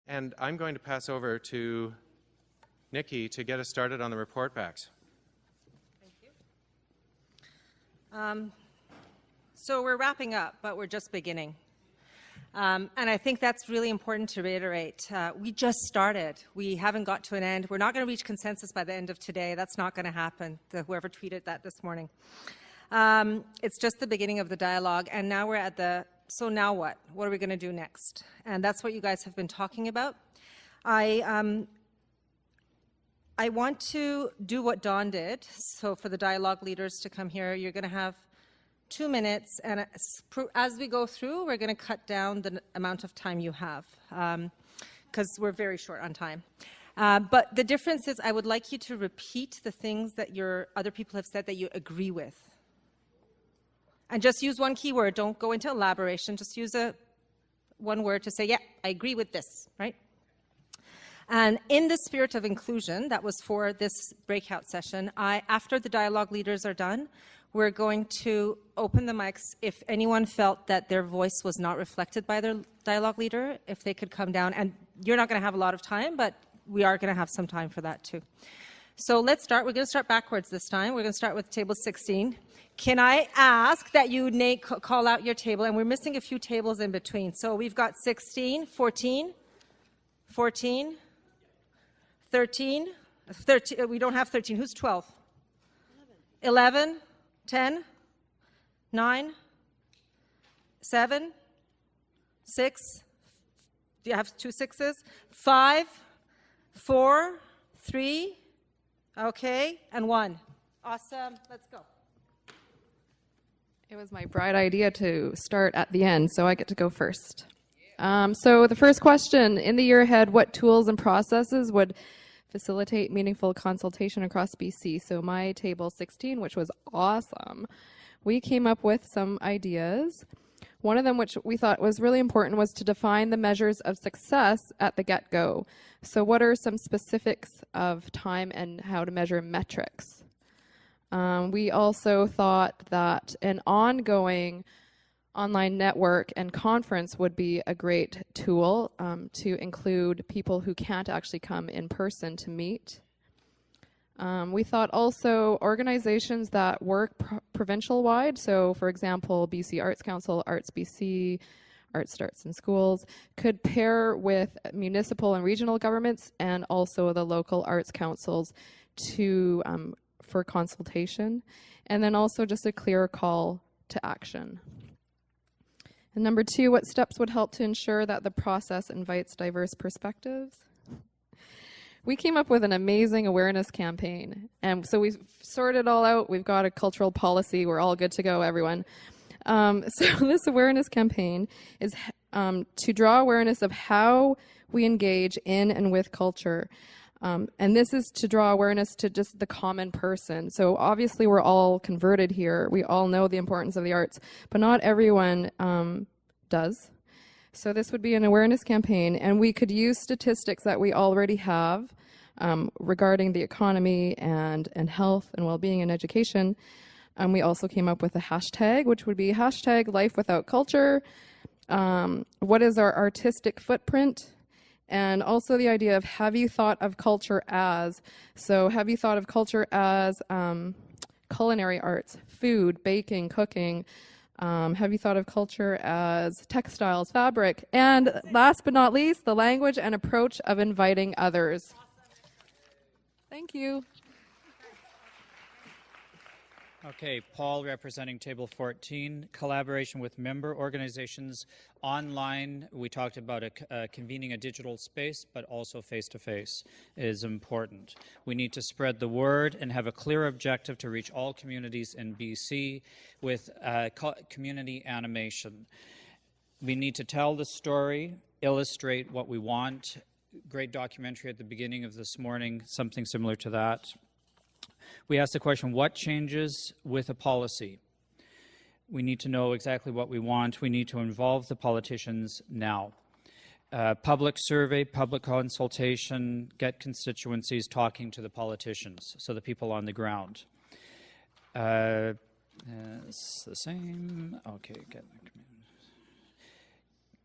And I'm going to pass over to Nicki to get us started on the Reportbacks. Thank you. So we're wrapping up, but we're just beginning. And I think that's really important to reiterate. We just started. We haven't got to an end. We're not going to reach consensus by the end of today. That's not going to happen, whoever tweeted that this morning. It's just the beginning of the dialogue, and now we're at the, so now what? What are we going to do next? And that's what you guys have been talking about. I want to do what Dawn did. So for the dialogue leaders to come here, you're going to have 2 minutes, and as we go through, we're going to cut down the amount of time you have, because we're very short on time. But the difference is I would like you to repeat the things that your other people have said that you agree with. And just use one keyword. Don't go into elaboration. Just use one word to say, yeah, I agree with this, right? And in the spirit of inclusion, that was for this breakout session, after the dialogue leaders are done, we're going to open the mics. If anyone felt that their voice was not reflected by their dialogue leader, if they could come down. And you're not going to have a lot of time, but we are going to have some time for that too. So let's start. We're going to start backwards this time. We're going to start with table 16. Can I ask that you call out your table? And we're missing a few tables in between. So we've got 16, 14, 14, 13. We don't have 13. Who's 12? 11. 10, 9, 7, 6, do you have 2 6s? 5, 4, 3, okay, and 1. Awesome, let's go. It was my bright idea to start at the end, so I get to go first. So the first question, in the year ahead, what tools and processes would facilitate meaningful consultation across BC? So my table 16, which was awesome, we came up with some ideas. One of them, which we thought was really important, was to define the measures of success at the get-go. So what are some specifics of time and how to measure metrics? We also thought that an ongoing online network and conference would be a great tool to include people who can't actually come in person to meet. We thought also organizations that work provincial-wide, so for example, BC Arts Council, Arts BC, Art Starts in Schools, could pair with municipal and regional governments and also the local arts councils for consultation, and then also just a clear call to action. And number 2, what steps would help to ensure that the process invites diverse perspectives? We came up with an amazing awareness campaign. And so we've sorted it all out. We've got a cultural policy. We're all good to go, everyone. So this awareness campaign is to draw awareness of how we engage in and with culture. And this is to draw awareness to just the common person. So obviously we're all converted here. We all know the importance of the arts, but not everyone does. So this would be an awareness campaign, and we could use statistics that we already have regarding the economy and health and well-being and education. We also came up with a hashtag, which would be hashtag life without culture. What is our artistic footprint? And also the idea of, have you thought of culture as? So have you thought of culture as culinary arts, food, baking, cooking? Have you thought of culture as textiles, fabric? And last but not least, the language and approach of inviting others. Thank you. Okay, Paul representing table 14, collaboration with member organizations online. We talked about convening a digital space, but also face-to-face is important. We need to spread the word and have a clear objective to reach all communities in BC with community animation. We need to tell the story, illustrate what we want. Great documentary at the beginning of this morning, something similar to that. We asked the question, what changes with a policy? We need to know exactly what we want. We need to involve the politicians now. Public survey, public consultation, get constituencies talking to the politicians, so the people on the ground. It's the same. Okay,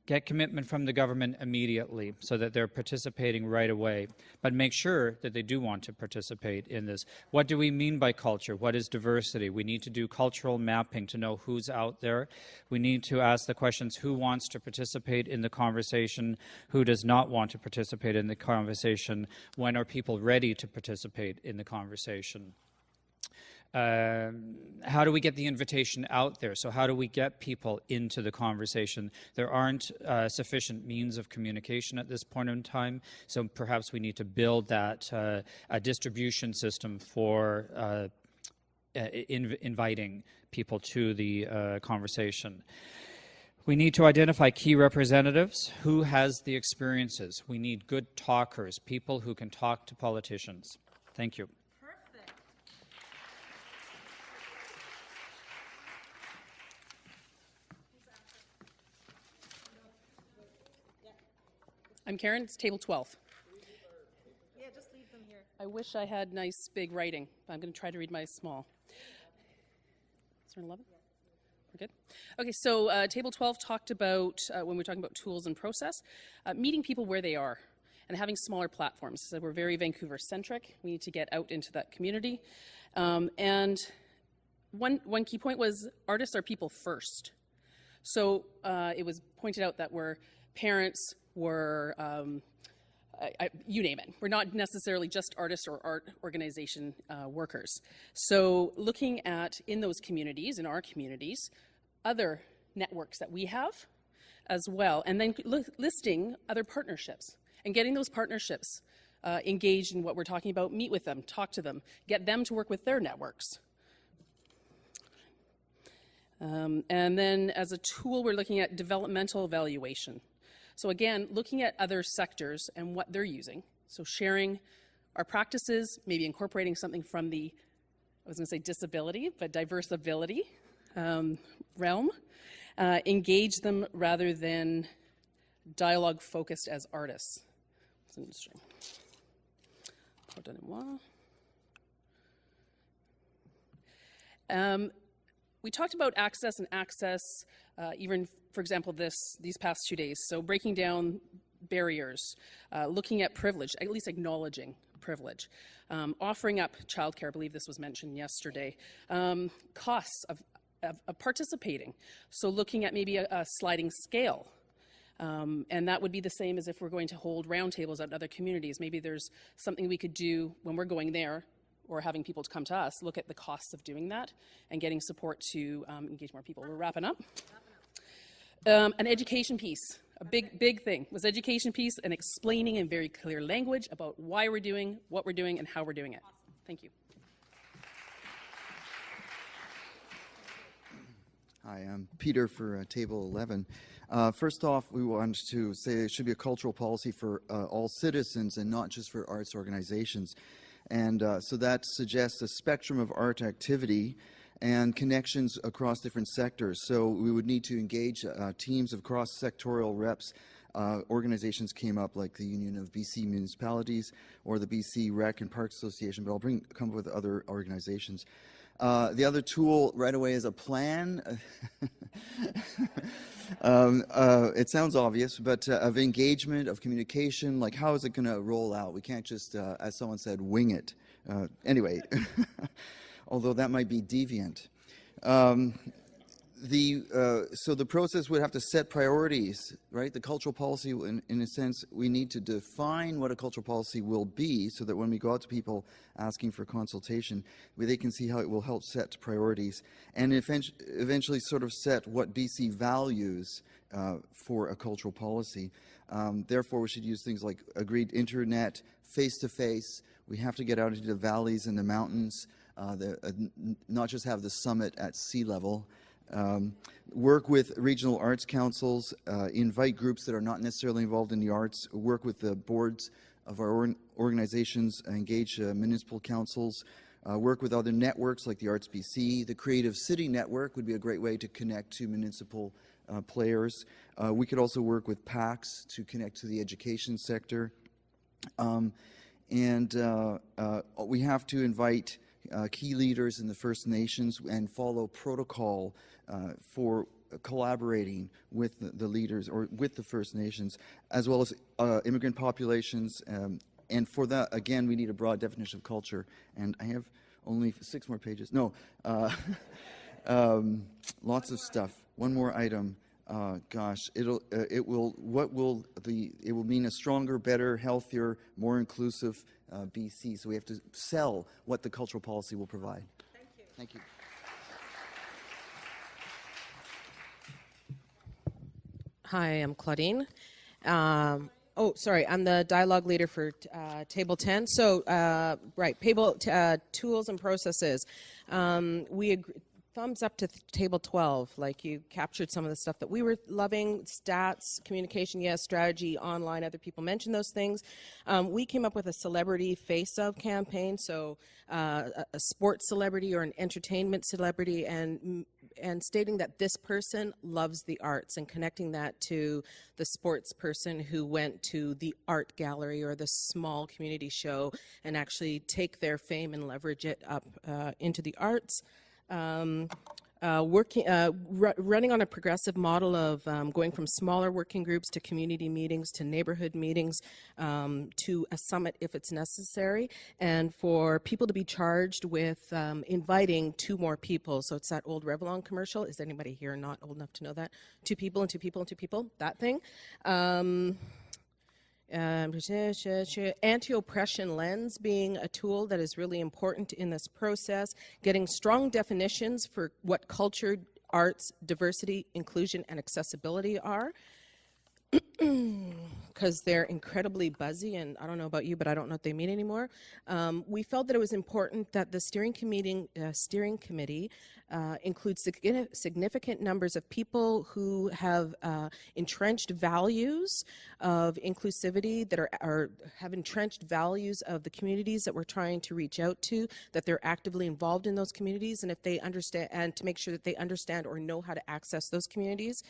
Get commitment from the government immediately so that they're participating right away, but make sure that they do want to participate in this. What do we mean by culture? What is diversity? We need to do cultural mapping to know who's out there. We need to ask the questions, who wants to participate in the conversation, who does not want to participate in the conversation, when are people ready to participate in the conversation? How do we get the invitation out there? So how do we get people into the conversation? There aren't sufficient means of communication at this point in time, so perhaps we need to build that a distribution system for inviting people to the conversation. We need to identify key representatives. Who has the experiences? We need good talkers, people who can talk to politicians. Thank you. I'm Karen, it's table 12. Yeah, just leave them here. I wish I had nice big writing, but I'm going to try to read my small. Is there an 11? We're good? Okay, so table 12 talked about, when we're talking about tools and process, meeting people where they are and having smaller platforms. So we're very Vancouver-centric. We need to get out into that community. And one key point was artists are people first. So it was pointed out that we're parents, we're, you name it. We're not necessarily just artists or art organization workers. So looking at, in those communities, in our communities, other networks that we have as well, and then listing other partnerships and getting those partnerships engaged in what we're talking about, meet with them, talk to them, get them to work with their networks. And then as a tool, we're looking at developmental evaluation. So again, looking at other sectors and what they're using. So sharing our practices, maybe incorporating something from the, I was going to say disability, but diverse ability realm. Engage them rather than dialogue focused as artists. It's interesting. We talked about access and access, even, for example, these past 2 days. So breaking down barriers, looking at privilege, at least acknowledging privilege, offering up childcare, I believe this was mentioned yesterday, costs of participating. So looking at maybe a sliding scale. And that would be the same as if we're going to hold roundtables at other communities. Maybe there's something we could do when we're going there, or having people to come to us, look at the costs of doing that and getting support to engage more people. We're wrapping up. An education piece, a big thing, was education piece and explaining in very clear language about why we're doing, what we're doing, and how we're doing it. Thank you. Hi, I'm Peter for Table 11. First off, we wanted to say there should be a cultural policy for all citizens and not just for arts organizations. And so that suggests a spectrum of art activity and connections across different sectors. So we would need to engage teams of cross-sectorial reps. Organizations came up like the Union of BC Municipalities or the BC Rec and Parks Association, but I'll come up with other organizations. The other tool right away is a plan. It sounds obvious, but of engagement, of communication, like how is it going to roll out? We can't just, as someone said, wing it. Anyway, although that might be deviant. So the process would have to set priorities, right? The cultural policy, in a sense, we need to define what a cultural policy will be so that when we go out to people asking for consultation, they can see how it will help set priorities and eventually sort of set what BC values for a cultural policy. Therefore, we should use things like agreed internet, face-to-face. We have to get out into the valleys and the mountains, not just have the summit at sea level. Work with regional arts councils, invite groups that are not necessarily involved in the arts, work with the boards of our organizations, engage municipal councils, work with other networks like the Arts BC. The Creative City Network would be a great way to connect to municipal players. We could also work with PACs to connect to the education sector. We have to invite key leaders in the First Nations and follow protocol for collaborating with the leaders or with the First Nations, as well as immigrant populations. And for that, again, we need a broad definition of culture. And I have only 6 more pages. No, lots of stuff. One more item. Gosh, it will mean a stronger, better, healthier, more inclusive BC. So we have to sell what the cultural policy will provide. Thank you. Thank you. Hi, I'm Claudine. I'm the dialogue leader for Table 10. So, right, tools and processes. We agree. Thumbs up to Table 12. Like, you captured some of the stuff that we were loving. Stats, communication, yes. Strategy, online. Other people mentioned those things. We came up with a celebrity face-of campaign. So a sports celebrity or an entertainment celebrity, and stating that this person loves the arts, and connecting that to the sports person who went to the art gallery or the small community show and actually take their fame and leverage it up into the arts. Running on a progressive model of going from smaller working groups to community meetings to neighborhood meetings to a summit if it's necessary, and for people to be charged with inviting 2 more people. So it's that old Revlon commercial. Is anybody here not old enough to know that? 2 people and 2 people and 2 people, that thing. Anti-oppression lens being a tool that is really important in this process, getting strong definitions for what culture, arts, diversity, inclusion, and accessibility are, because they're incredibly buzzy, and I don't know about you, but I don't know what they mean anymore. We felt that it was important that the steering committee includes significant numbers of people who have entrenched values of inclusivity, that have entrenched values of the communities that we're trying to reach out to, that they're actively involved in those communities, and if they understand, and to make sure that they understand or know how to access those communities.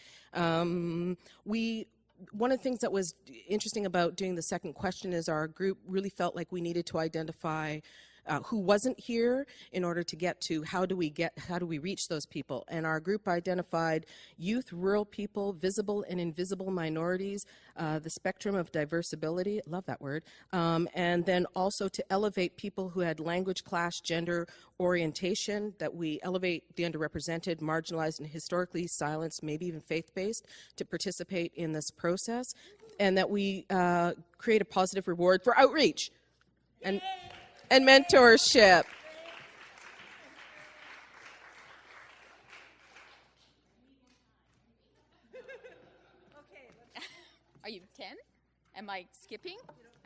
One of the things that was interesting about doing the second question is our group really felt like we needed to identify who wasn't here in order to get to how do we reach those people. And our group identified youth, rural people, visible and invisible minorities, the spectrum of diversability, love that word, and then also to elevate people who had language, class, gender, orientation, that we elevate the underrepresented, marginalized, and historically silenced, maybe even faith-based, to participate in this process, and that we create a positive reward for outreach and mentorship. Are you 10? Am I skipping?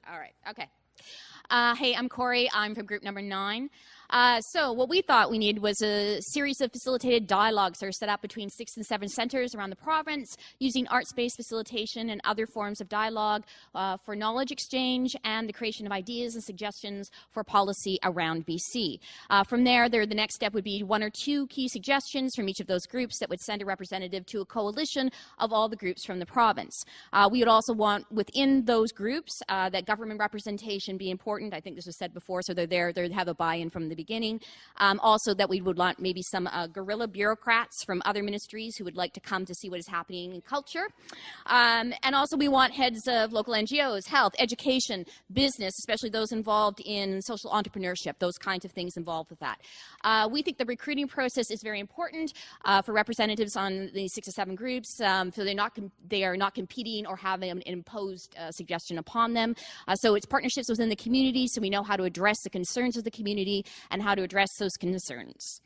All right, okay. Hey, I'm Corey. I'm from group number 9. So what we thought we needed was a series of facilitated dialogues that are set up between 6 and 7 centers around the province, using arts-based facilitation and other forms of dialogue for knowledge exchange and the creation of ideas and suggestions for policy around BC. From there, the next step would be 1 or 2 key suggestions from each of those groups that would send a representative to a coalition of all the groups from the province. We would also want within those groups that government representation be important. I think this was said before, so they have a buy-in from the beginning. Also that we would want maybe some guerrilla bureaucrats from other ministries who would like to come to see what is happening in culture. And also we want heads of local NGOs, health, education, business, especially those involved in social entrepreneurship, those kinds of things involved with that. We think the recruiting process is very important for representatives on the 6 to 7 groups, so they are not competing or having an imposed suggestion upon them. So it's partnerships within the community, so we know how to address the concerns of the community and how to address those concerns.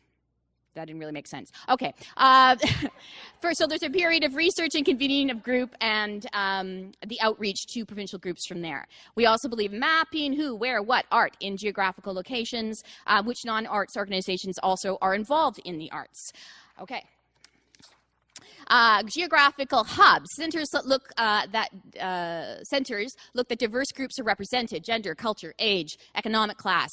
That didn't really make sense. Okay. So there's a period of research and convening of group and the outreach to provincial groups from there. We also believe in mapping who, where, what art in geographical locations, which non-arts organizations also are involved in the arts. Okay. Geographical hubs, centers that look that diverse groups are represented: gender, culture, age, economic class.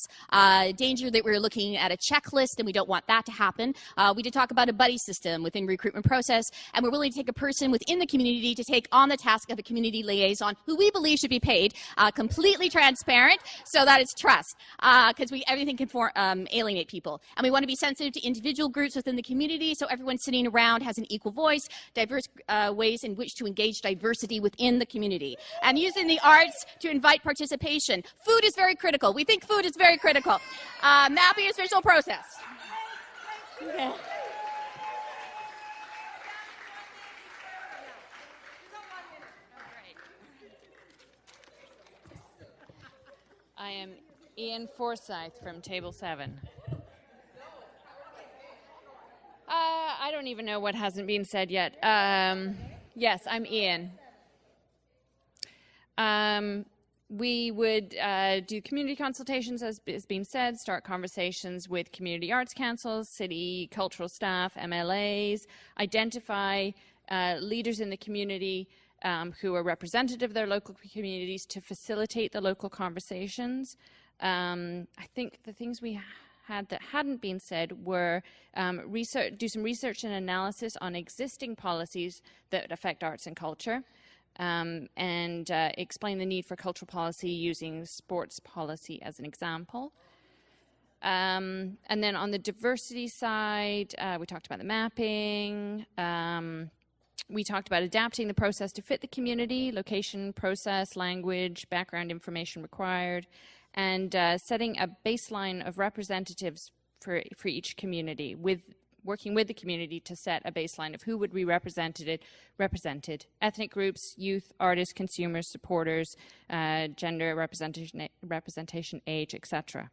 Danger that we're looking at a checklist, and we don't want that to happen. We did talk about a buddy system within recruitment process, and we're willing to take a person within the community to take on the task of a community liaison, who we believe should be paid, completely transparent, so that it's trust, because everything can alienate people. And we want to be sensitive to individual groups within the community, so everyone sitting around has an equal voice diverse ways in which to engage diversity within the community, and using the arts to invite participation. Food is very critical. We think food is very critical. Mapping is visual process. Okay. I am Ian Forsyth from Table 7. I don't even know what hasn't been said yet. Yes, I'm Ian. We would do community consultations, as has been said, start conversations with community arts councils, city cultural staff, MLAs, identify leaders in the community who are representative of their local communities to facilitate the local conversations. I think the things we had that hadn't been said were do some research and analysis on existing policies that affect arts and culture, and explain the need for cultural policy using sports policy as an example. And then on the diversity side, we talked about the mapping. We talked about adapting the process to fit the community, location, process, language, background information required, and setting a baseline of representatives for each community, working with the community to set a baseline of who would be represented, ethnic groups, youth, artists, consumers, supporters, gender representation, age, etc.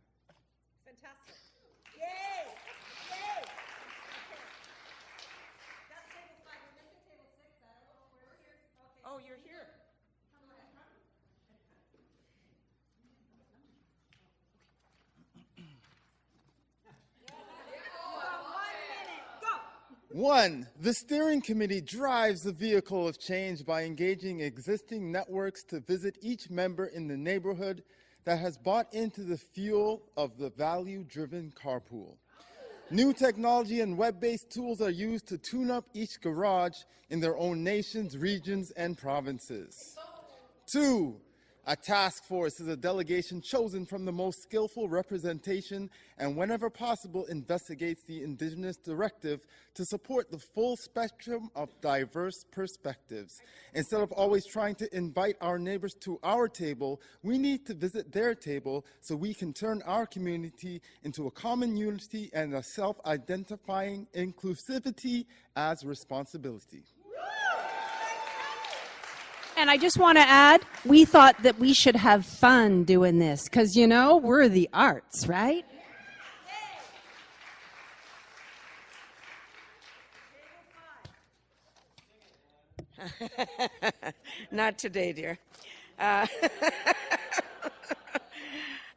Fantastic. Yay! Yay! Okay. That's table 5. We're missing table 6. I don't know where we're here. Okay. Oh, you're here. One, the steering committee drives the vehicle of change by engaging existing networks to visit each member in the neighborhood that has bought into the fuel of the value-driven carpool. New technology and web-based tools are used to tune up each garage in their own nations, regions, and provinces. Two, a task force is a delegation chosen from the most skillful representation and whenever possible investigates the Indigenous directive to support the full spectrum of diverse perspectives. Instead of always trying to invite our neighbors to our table, we need to visit their table so we can turn our community into a common unity and a self-identifying inclusivity as responsibility. And I just want to add, we thought that we should have fun doing this because, you know, we're the arts, right? Not today, dear.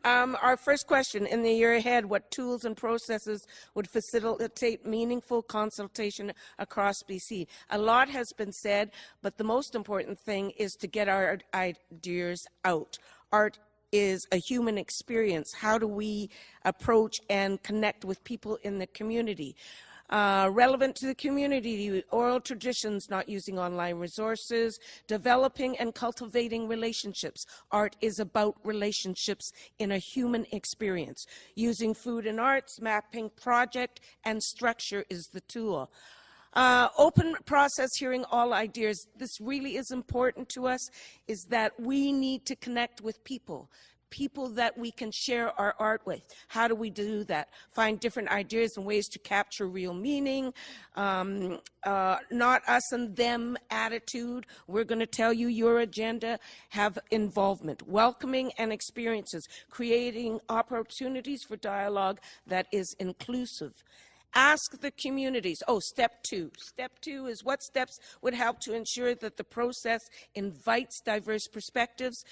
Our first question, in the year ahead, what tools and processes would facilitate meaningful consultation across BC? A lot has been said, but the most important thing is to get our ideas out. Art is a human experience. How do we approach and connect with people in the community? Relevant to the community, oral traditions, not using online resources, developing and cultivating relationships. Art is about relationships in a human experience. Using food and arts, mapping, project, and structure is the tool. Open process, hearing all ideas. This really is important to us, is that we need to connect with people that we can share our art with. How do we do that? Find different ideas and ways to capture real meaning, not us and them attitude. We're going to tell you your agenda. Have involvement, welcoming and experiences, creating opportunities for dialogue that is inclusive. Ask the communities. Oh, step 2. Step 2 is what steps would help to ensure that the process invites diverse perspectives.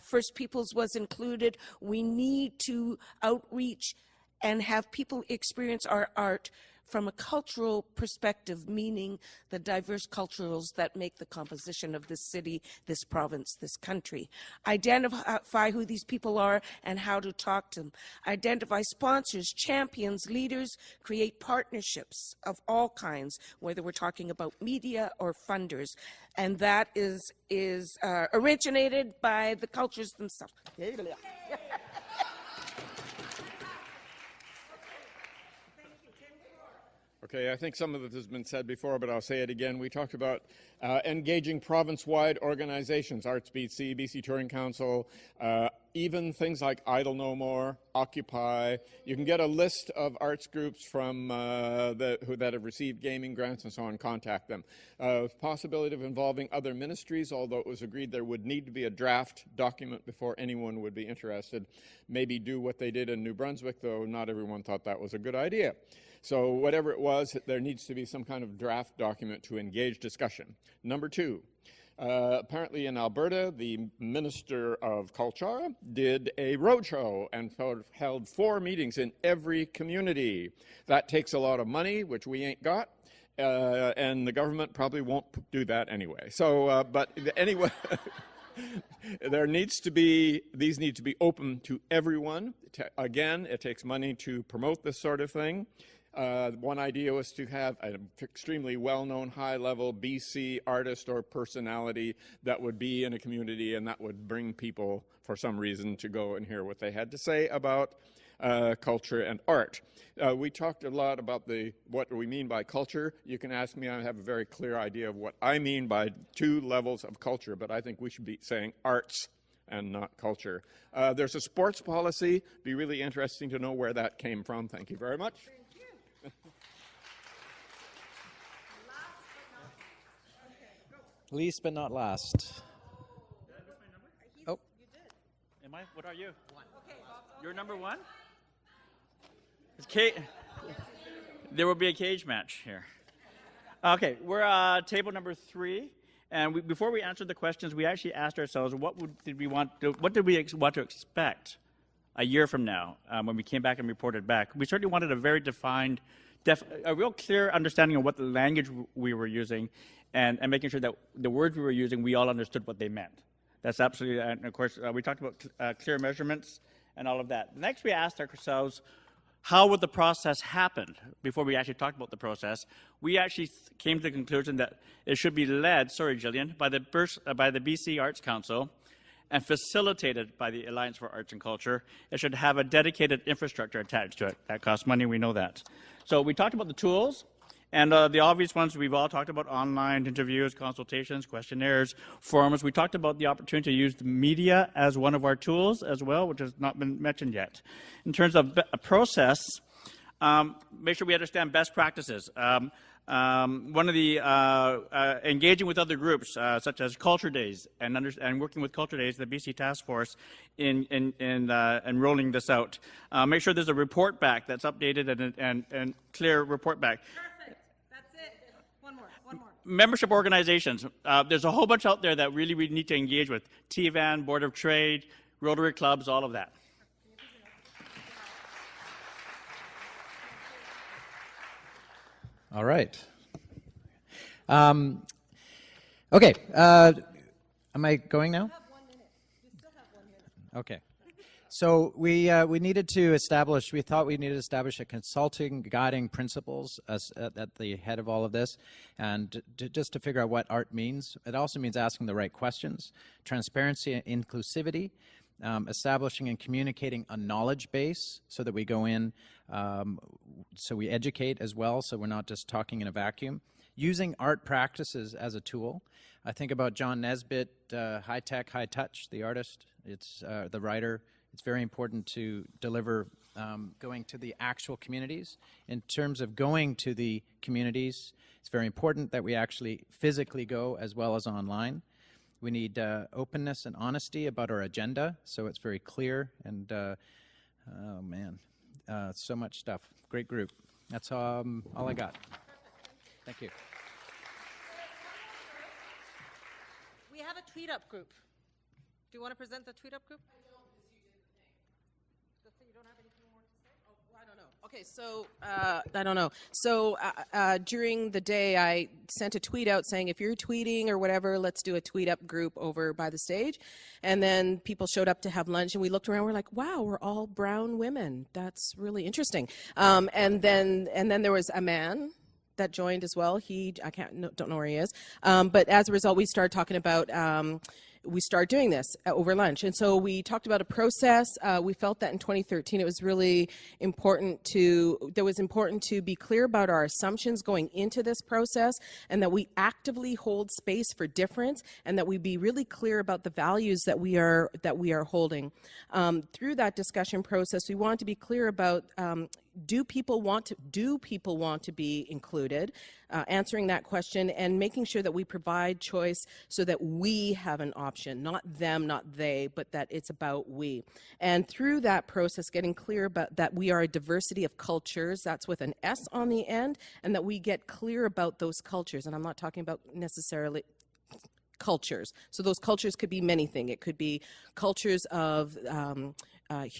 First Peoples was included. We need to outreach and have people experience our art from a cultural perspective, meaning the diverse cultures that make the composition of this city, this province, this country. Identify who these people are and how to talk to them. Identify sponsors, champions, leaders, create partnerships of all kinds, whether we're talking about media or funders. And that is originated by the cultures themselves. Okay, I think some of it has been said before, but I'll say it again. We talked about engaging province-wide organizations, Arts BC, BC Touring Council, even things like Idle No More, Occupy. You can get a list of arts groups from that have received gaming grants and so on, contact them. Possibility of involving other ministries, although it was agreed there would need to be a draft document before anyone would be interested. Maybe do what they did in New Brunswick, though not everyone thought that was a good idea. So whatever it was, there needs to be some kind of draft document to engage discussion. Number two, apparently in Alberta, the Minister of Culture did a roadshow and held 4 meetings in every community. That takes a lot of money, which we ain't got, and the government probably won't do that anyway. So, but anyway, these need to be open to everyone. Again, it takes money to promote this sort of thing. One idea was to have an extremely well-known high-level BC artist or personality that would be in a community, and that would bring people, for some reason, to go and hear what they had to say about culture and art. We talked a lot about what we mean by culture. You can ask me, I have a very clear idea of what I mean by 2 levels of culture, but I think we should be saying arts and not culture. There's a sports policy. It'd be really interesting to know where that came from. Thank you very much. Least but not last. Oh. Am I? What are you? 1. You're number 1? There will be a cage match here. Okay, we're table number 3, and before we answered the questions, we actually asked ourselves, what did we want to expect a year from now when we came back and reported back? We certainly wanted a very defined, a real clear understanding of what the language we were using, and making sure that the words we were using, we all understood what they meant. That's absolutely, and of course, we talked about clear measurements and all of that. Next, we asked ourselves, how would the process happen? Before we actually talked about the process, we actually came to the conclusion that it should be led, sorry, Gillian, by the BC Arts Council and facilitated by the Alliance for Arts and Culture. It should have a dedicated infrastructure attached to it. That costs money, we know that. So we talked about the tools. And the obvious ones we've all talked about: online interviews, consultations, questionnaires, forums. We talked about the opportunity to use the media as one of our tools as well, which has not been mentioned yet. In terms of a process, make sure we understand best practices. One of the engaging with other groups, such as Culture Days, and working with Culture Days, the BC Task Force, in rolling this out. Make sure there's a report back that's updated and clear report back. Membership organizations. There's a whole bunch out there that really we need to engage with. TVAN, Board of Trade, Rotary Clubs, all of that. All right. Okay. Am I going now? You have 1 minute. You still have 1 minute. Okay. So we needed to establish, we thought we needed to establish a consulting guiding principles at the head of all of this, and just to figure out what art means. It also means asking the right questions, transparency and inclusivity, establishing and communicating a knowledge base so that we go in, so we educate as well, so we're not just talking in a vacuum. Using art practices as a tool. I think about John Nesbitt, High Tech, High Touch, the artist, it's the writer. It's very important to deliver going to the actual communities. In terms of going to the communities, it's very important that we actually physically go as well as online. We need openness and honesty about our agenda, so it's very clear. And oh man, so much stuff. Great group. That's all I got. Thank you. We have a tweet up group. Do you want to present the tweet up group? Okay, so I don't know. So during the day, I sent a tweet out saying, if you're tweeting or whatever, let's do a tweet up group over by the stage. And then people showed up to have lunch, and we looked around. We're like, wow, we're all brown women. That's really interesting. And then there was a man that joined as well. I don't know where he is. But as a result, we started talking about we start doing this over lunch. And so we talked about a process. We felt that in 2013 it was really important to be clear about our assumptions going into this process, and that we actively hold space for difference, and that we be really clear about the values that we are holding. Through that discussion process, we want to be clear about do people want to be included? Answering that question and making sure that we provide choice so that we have an option, not them, not they, but that it's about we. And through that process, getting clear about that we are a diversity of cultures, that's with an S on the end, and that we get clear about those cultures. And I'm not talking about necessarily cultures. So those cultures could be many things. It could be cultures of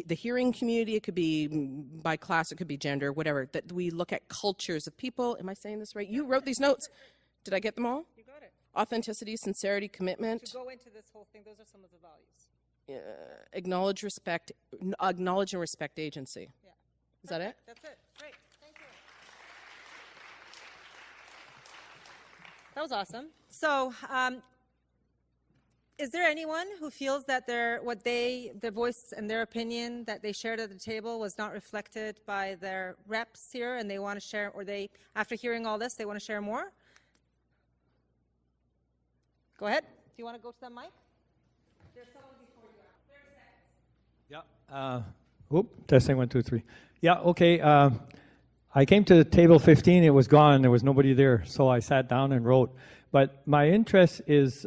the hearing community, it could be by class, it could be gender, whatever, that we look at cultures of people. Am I saying this right? You wrote these notes. Did I get them all? You got it. Authenticity, sincerity, commitment. To go into this whole thing, those are some of the values. Acknowledge and respect agency. Yeah. Is that it? That's it. Great. Thank you. That was awesome. So, is there anyone who feels that their voice and their opinion that they shared at the table was not reflected by their reps here, and they want to share, or after hearing all this, they want to share more? Go ahead. Do you want to go to that mic? There's someone before you. 30 seconds. Yeah. Testing 1, 2, 3. Yeah. Okay. I came to table 15. It was gone. There was nobody there, so I sat down and wrote. But my interest is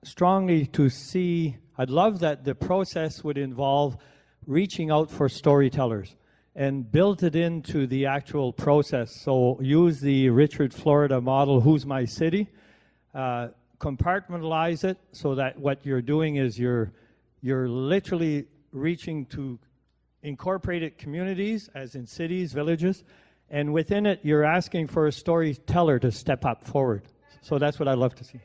strongly to see. I'd love that the process would involve reaching out for storytellers and build it into the actual process. So use the Richard Florida model, Who's My City? Compartmentalize it so that what you're doing is you're literally reaching to incorporated communities, as in cities, villages, and within it you're asking for a storyteller to step up forward. So that's what I'd love to see.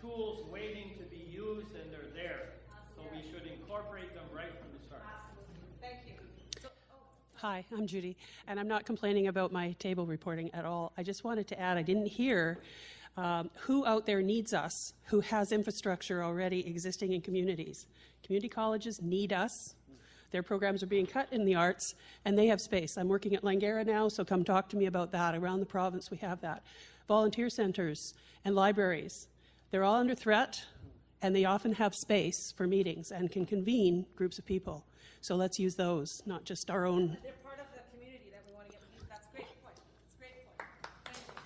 Tools waiting to be used, and they're there. So we should incorporate them right from the start. Thank you. Hi, I'm Judy, and I'm not complaining about my table reporting at all. I just wanted to add, I didn't hear who out there needs us, who has infrastructure already existing in communities. Community colleges need us. Their programs are being cut in the arts, and they have space. I'm working at Langara now, so come talk to me about that. Around the province, we have that. Volunteer centers and libraries. They're all under threat, and they often have space for meetings and can convene groups of people. So let's use those, not just our own. They're part of the community that we want to get. That's a great point. That's a great point. Thank you.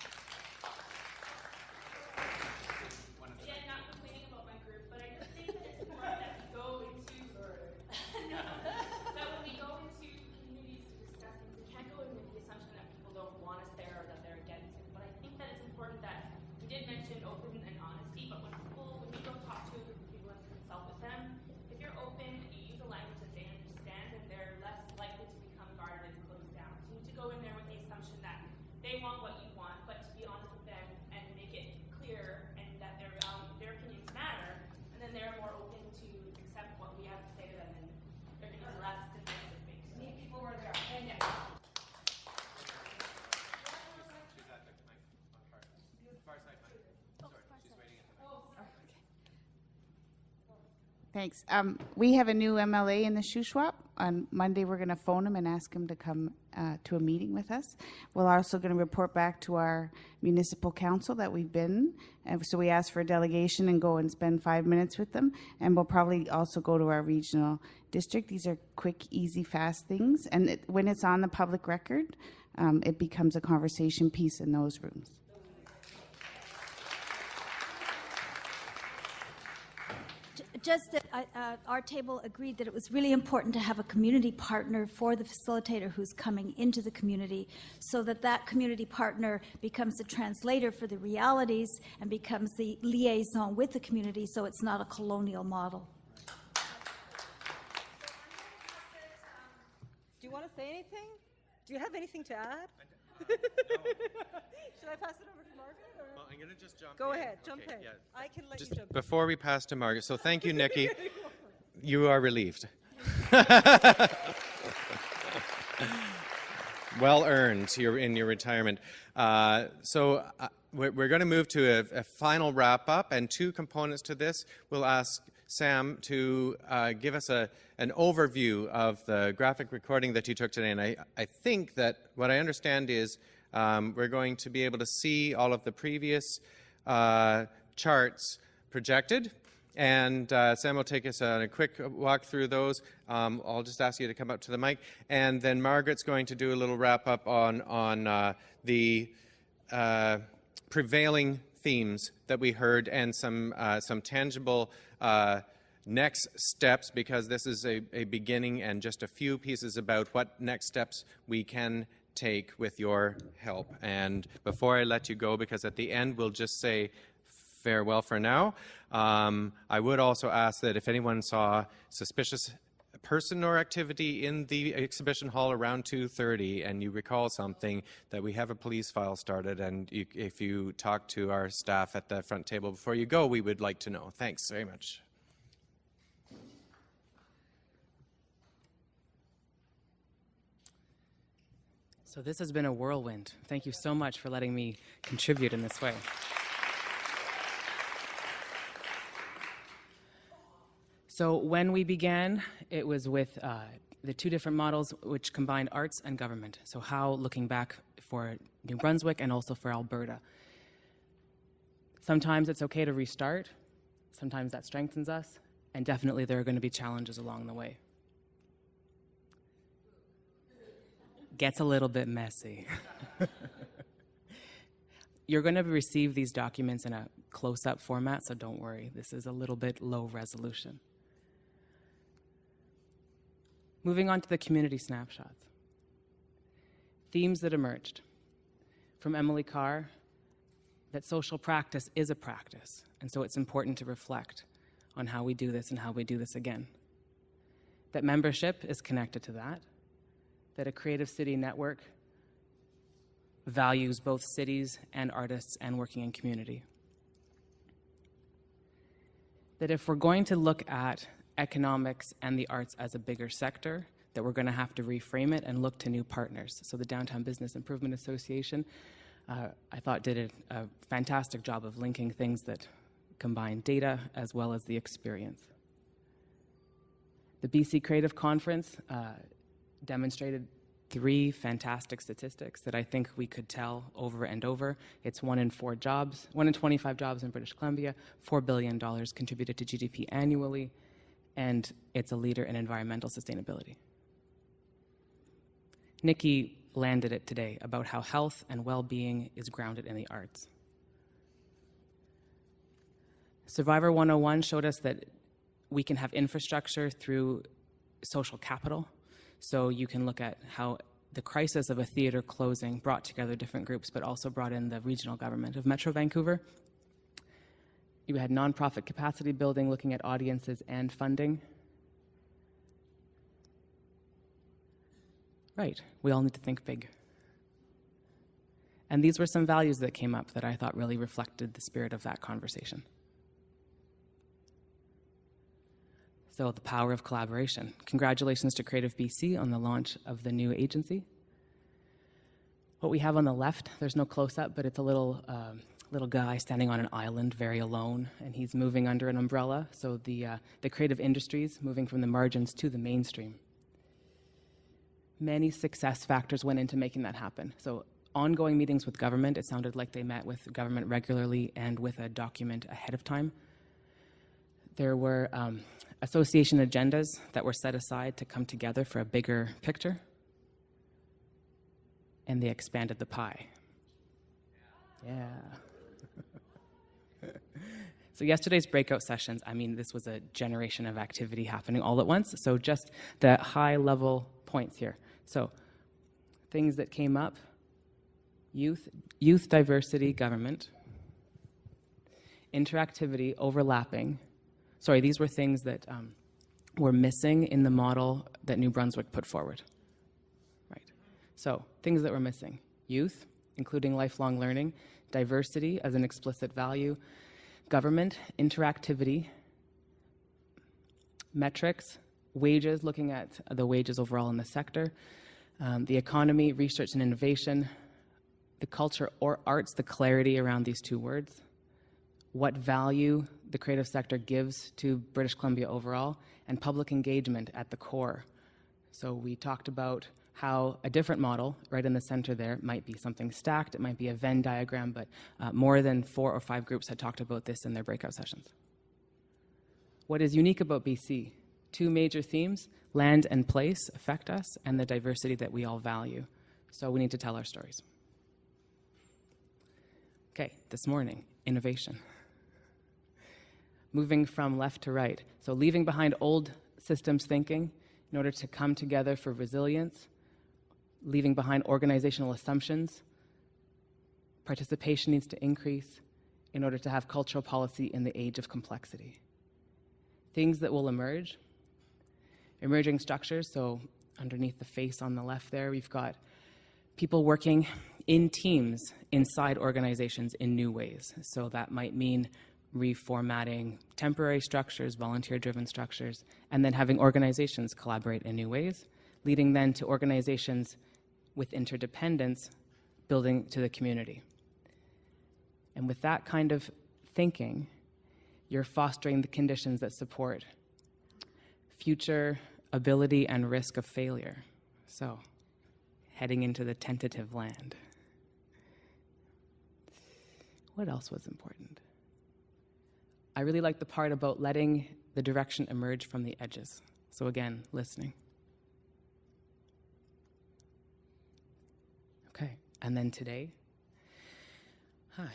Again, not complaining about my group, but I just think that it's important that we go into that when we go into communities to discuss things, we can't go in with the assumption that people don't want us there or that they're against it. But I think that it's important that we did mention open and honesty, but when we go talk to a group of people and consult with them, if you're open and you use a language that they understand, then they're less likely to become guarded and closed down. So you need to go in there with the assumption that they want what you want, but to be honest with them and make it clear and that their opinions matter, and then they're more open to accept what we have to say to them, and they're going to be less defensive based. Meet people where they are. And yeah. Thanks. We have a new MLA in the Shuswap. On Monday, we're going to phone him and ask him to come to a meeting with us. We're also going to report back to our municipal council that we've been. And so we ask for a delegation and go and spend 5 minutes with them. And we'll probably also go to our regional district. These are quick, easy, fast things. And when it's on the public record, it becomes a conversation piece in those rooms. just that our table agreed that it was really important to have a community partner for the facilitator who's coming into the community, so that that community partner becomes the translator for the realities and becomes the liaison with the community, so it's not a colonial model. Do you want to say anything? Do you have anything to add? Should I pass it over to Margaret? Or? Well, I'm going to just jump Go in. ahead, jump Okay, in. yeah. I can let Just you jump in. before we pass to Margaret, so thank you, Nikki. You are relieved. Well earned. You're in your retirement. So we're going to move to a final wrap up, and two components to this. We'll ask Sam to give us an overview of the graphic recording that you took today. And I think that what I understand is we're going to be able to see all of the previous charts projected. And Sam will take us on a quick walk through those. I'll just ask you to come up to the mic. And then Margaret's going to do a little wrap up on the prevailing themes that we heard and some tangible next steps, because this is a beginning and just a few pieces about what next steps we can take with your help. And before I let you go, because at the end we'll just say farewell for now, I would also ask that if anyone saw suspicious person or activity in the exhibition hall around 2:30 and you recall something, that we have a police file started, and if you talk to our staff at the front table before you go, we would like to know. Thanks very much. So this has been a whirlwind. Thank you so much for letting me contribute in this way. So when we began, it was with the two different models which combined arts and government. So how, looking back for New Brunswick and also for Alberta. Sometimes it's okay to restart. Sometimes that strengthens us. And definitely there are going to be challenges along the way. Gets a little bit messy. You're going to receive these documents in a close-up format, so don't worry. This is a little bit low resolution. Moving on to the community snapshots. Themes that emerged. From Emily Carr, that social practice is a practice, and so it's important to reflect on how we do this and how we do this again. That membership is connected to that. That a creative city network values both cities and artists and working in community. That if we're going to look at economics and the arts as a bigger sector, that we're going to have to reframe it and look to new partners. So the Downtown Business Improvement Association, I thought, did a fantastic job of linking things that combine data as well as the experience. The BC Creative Conference demonstrated 3 fantastic statistics that I think we could tell over and over. It's 1 in 4 jobs, 1 in 25 jobs in British Columbia, $4 billion contributed to GDP annually, and it's a leader in environmental sustainability. Nicki landed it today about how health and well-being is grounded in the arts. Survivor 101 showed us that we can have infrastructure through social capital. So you can look at how the crisis of a theater closing brought together different groups, but also brought in the regional government of Metro Vancouver. You had nonprofit capacity building, looking at audiences and funding. Right, we all need to think big. And these were some values that came up that I thought really reflected the spirit of that conversation. So the power of collaboration. Congratulations to Creative BC on the launch of the new agency. What we have on the left, there's no close-up, but it's a little guy standing on an island, very alone, and he's moving under an umbrella. So the creative industries moving from the margins to the mainstream. Many success factors went into making that happen. So ongoing meetings with government, it sounded like they met with government regularly and with a document ahead of time. There were association agendas that were set aside to come together for a bigger picture, and they expanded the pie. Yeah. So yesterday's breakout sessions, I mean, this was a generation of activity happening all at once. So just the high-level points here. So things that came up: youth diversity, government, interactivity, overlapping. Sorry, these were things that were missing in the model that New Brunswick put forward. Right. So things that were missing: youth, including lifelong learning; diversity as an explicit value; government, interactivity; metrics, wages, looking at the wages overall in the sector; the economy, research and innovation; the culture or arts, the clarity around these two words; what value the creative sector gives to British Columbia overall; and public engagement at the core. So we talked about how a different model, right in the center there, might be something stacked, it might be a Venn diagram, but more than 4 or 5 groups had talked about this in their breakout sessions. What is unique about BC? 2 major themes: land and place affect us, and the diversity that we all value. So we need to tell our stories. Okay, this morning, innovation. Moving from left to right. So leaving behind old systems thinking in order to come together for resilience, leaving behind organizational assumptions. Participation needs to increase in order to have cultural policy in the age of complexity. Things that will emerge: emerging structures. So underneath the face on the left there, we've got people working in teams inside organizations in new ways. So that might mean reformatting temporary structures, volunteer-driven structures, and then having organizations collaborate in new ways, leading then to organizations with interdependence building to the community. And with that kind of thinking, you're fostering the conditions that support future ability and risk of failure. So, heading into the tentative land. What else was important? I really like the part about letting the direction emerge from the edges. So again, listening. Okay, and then today?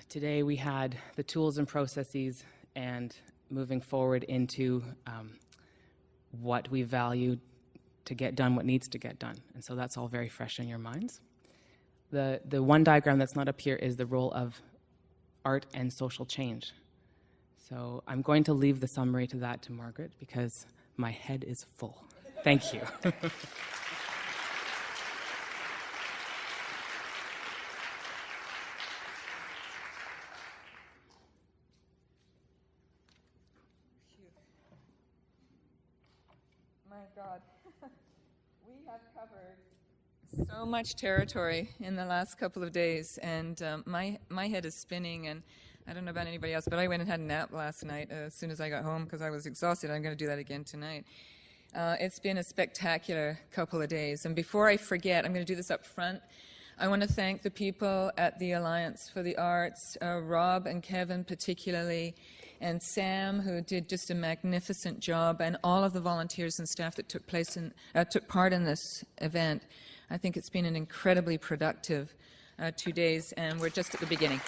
Today we had the tools and processes and moving forward into what we value to get done, what needs to get done. And so that's all very fresh in your minds. The one diagram that's not up here is the role of art and social change. So I'm going to leave the summary to that to Margaret because my head is full. Thank you. My God, we have covered so much territory in the last couple of days, and my head is spinning, and I don't know about anybody else, but I went and had a nap last night as soon as I got home because I was exhausted. I'm going to do that again tonight. It's been a spectacular couple of days, and before I forget, I'm going to do this up front. I want to thank the people at the Alliance for the Arts, Rob and Kevin particularly, and Sam, who did just a magnificent job, and all of the volunteers and staff that took part in this event. I think it's been an incredibly productive 2 days, and we're just at the beginning.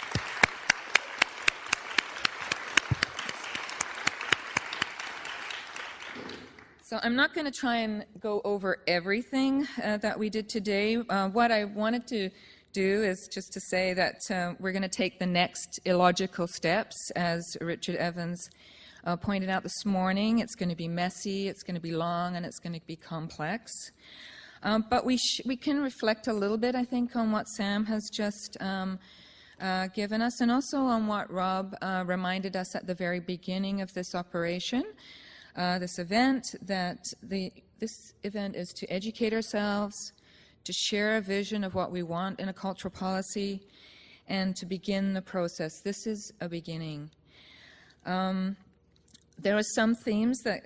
So I'm not going to try and go over everything that we did today. What I wanted to do is just to say that we're going to take the next illogical steps, as Richard Evans pointed out this morning. It's going to be messy, it's going to be long, and it's going to be complex. But we can reflect a little bit, I think, on what Sam has just given us, and also on what Rob reminded us at the very beginning of this operation. This event, this event is to educate ourselves, to share a vision of what we want in a cultural policy, and to begin the process. This is a beginning. There are some themes I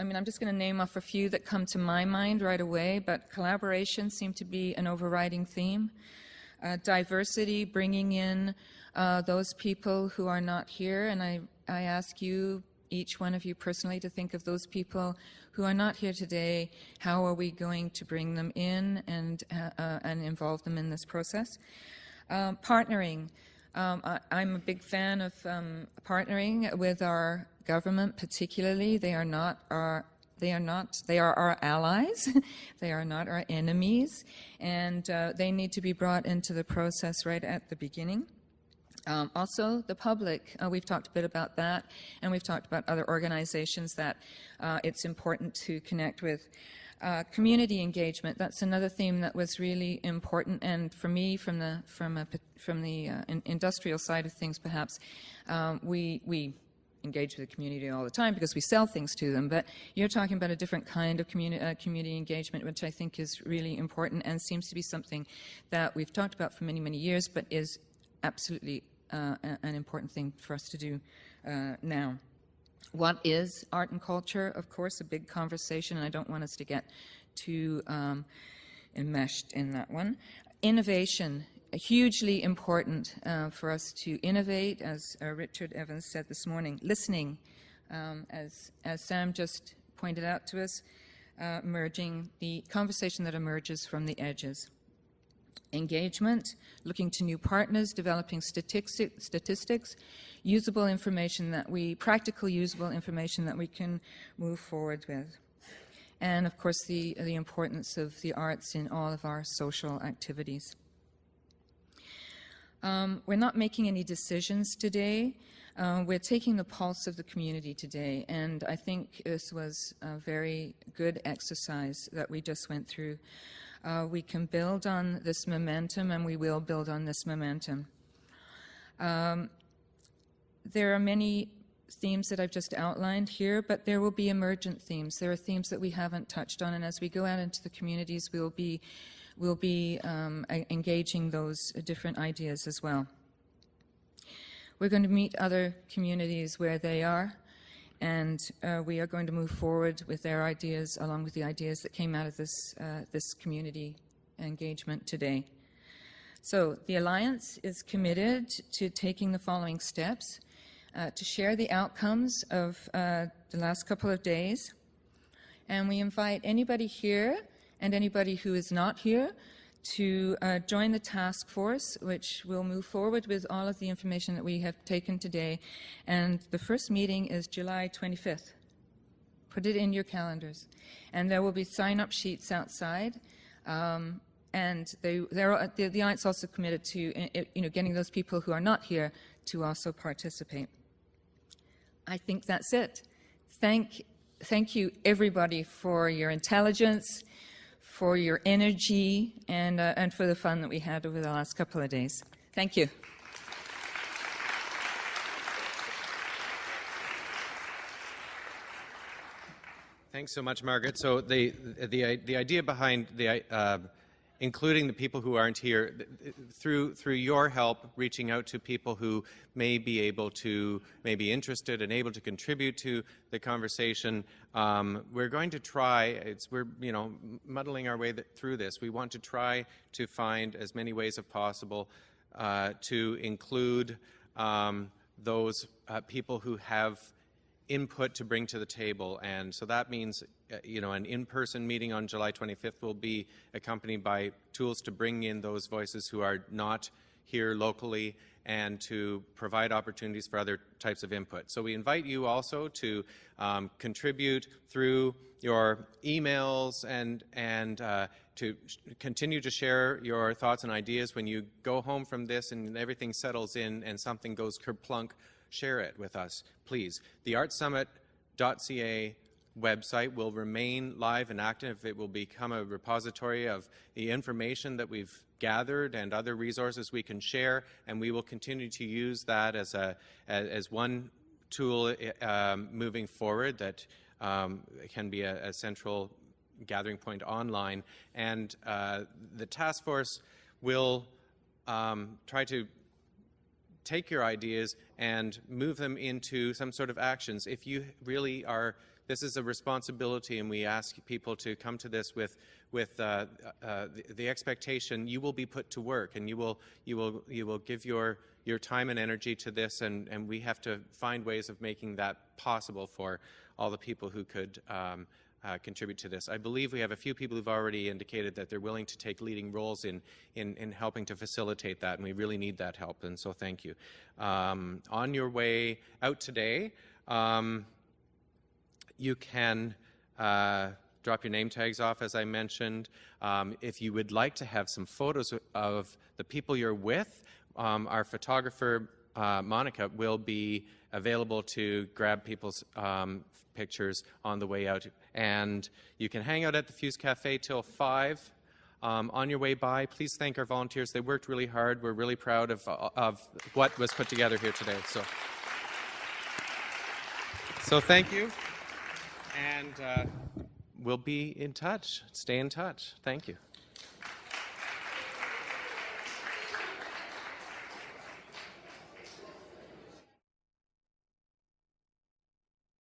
mean, I'm just going to name off a few that come to my mind right away, but collaboration seemed to be an overriding theme. Diversity, bringing in those people who are not here, and I ask you, each one of you personally, to think of those people who are not here today. How are we going to bring them in and involve them in this process? Partnering. I'm a big fan of partnering with our government, particularly. They are our allies. They are not our enemies, and they need to be brought into the process right at the beginning. Also, the public, we've talked a bit about that, and we've talked about other organizations that it's important to connect with. Community engagement, that's another theme that was really important, and for me, from the industrial side of things, perhaps, we engage with the community all the time because we sell things to them, but you're talking about a different kind of community engagement, which I think is really important and seems to be something that we've talked about for many, many years, but is absolutely an important thing for us to do now. What is art and culture? Of course, a big conversation, and I don't want us to get too enmeshed in that one. Innovation, hugely important for us to innovate, as Richard Evans said this morning. Listening, as Sam just pointed out to us, merging the conversation that emerges from the edges. Engagement, looking to new partners, developing statistics, usable information practical usable information that we can move forward with. And of course the importance of the arts in all of our social activities. We're not making any decisions today. We're taking the pulse of the community today, and I think this was a very good exercise that we just went through. We can build on this momentum, and we will build on this momentum. There are many themes that I've just outlined here, but there will be emergent themes. There are themes that we haven't touched on, and as we go out into the communities, we'll be engaging those different ideas as well. We're going to meet other communities where they are, and we are going to move forward with their ideas along with the ideas that came out of this community engagement today. So the Alliance is committed to taking the following steps: to share the outcomes of the last couple of days, and we invite anybody here and anybody who is not here to join the task force, which will move forward with all of the information that we have taken today. And the first meeting is July 25th. Put it in your calendars. And there will be sign-up sheets outside. And the Alliance also committed to getting those people who are not here to also participate. I think that's it. Thank you, everybody, for your intelligence, for your energy, and for the fun that we had over the last couple of days. Thank you. Thanks so much, Margaret. So the idea behind including the people who aren't here, through your help, reaching out to people who may be interested and able to contribute to the conversation, we're going to try. We're muddling our way through this. We want to try to find as many ways as possible to include those people who have input to bring to the table, and so that means an in-person meeting on July 25th will be accompanied by tools to bring in those voices who are not here locally and to provide opportunities for other types of input. So we invite you also to contribute through your emails and to continue to share your thoughts and ideas. When you go home from this and everything settles in and something goes kerplunk, share it with us, please. The artsummit.ca website will remain live and active. It will become a repository of the information that we've gathered and other resources we can share, and we will continue to use that as one tool moving forward that can be a central gathering point online. And the task force will try to take your ideas and move them into some sort of actions. If you really are, this is a responsibility, and we ask people to come to this with the expectation you will be put to work, and you will give your time and energy to this, and we have to find ways of making that possible for all the people who could contribute to this. I believe we have a few people who've already indicated that they're willing to take leading roles in helping to facilitate that, and we really need that help, and so thank you. On your way out today, you can drop your name tags off, as I mentioned. If you would like to have some photos of the people you're with, our photographer, Monica, will be available to grab people's pictures on the way out. And you can hang out at the Fuse Cafe till 5. On your way by, please thank our volunteers. They worked really hard. We're really proud of what was put together here today. So thank you. And we'll be in touch. Stay in touch. Thank you.